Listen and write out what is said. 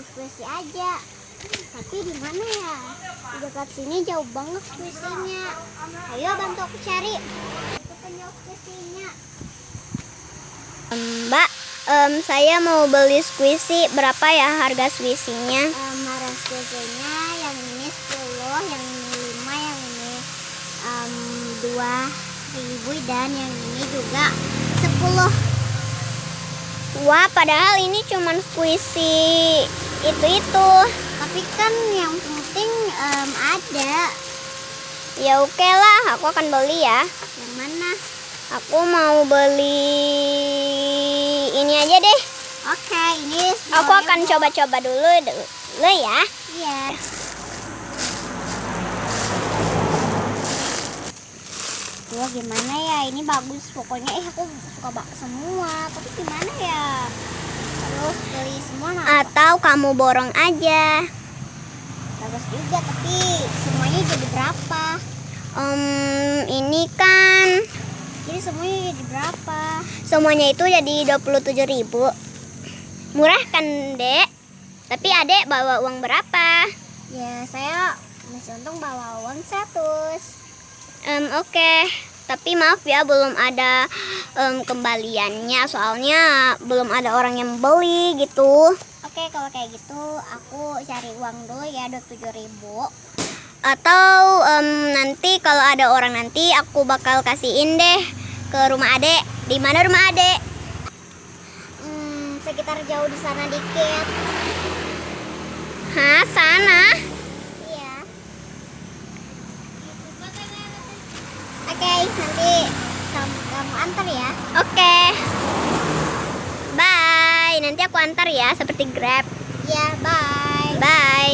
squishy aja. Tapi di mana ya? Di dekat sini jauh banget squishy-nya. Ayo bantu aku cari. Itu penjual squishy-nya. Mbak, saya mau beli squishy. Berapa ya harga squishy-nya? Harga squishy-nya yang ini 10, yang ini 5, yang ini 2.000 dan yang ini juga 10. Wah, padahal ini cuman squishy itu. Tapi kan yang penting ada. Ya oke lah, aku akan beli ya. Yang mana? Aku mau beli ini aja deh. Oke, ini Aku akan coba-coba dulu ya. Iya. Wah, gimana ya? Ini bagus pokoknya. Aku suka semua. Tapi gimana ya? Terus beli semua Atau kamu borong aja. bagus juga, tapi semuanya jadi berapa? Ini kan Jadi semuanya jadi berapa? semuanya itu jadi 27.000. Murah kan, Dek? Tapi Adek bawa uang berapa? Ya, saya masih untung bawa uang 100. Oke. Tapi maaf ya, belum ada kembaliannya. Soalnya belum ada orang yang beli gitu. Oke, kalau kayak gitu aku cari uang dulu ya, 27.000. Atau nanti kalau ada orang nanti aku bakal kasihin deh ke rumah Adek. Di mana rumah Adek? Sekitar jauh di sana dikit. Hah, sana? Iya. Oke, nanti kamu antar ya. Oke. Bye. Nanti aku antar ya seperti Grab. Iya, bye. Bye.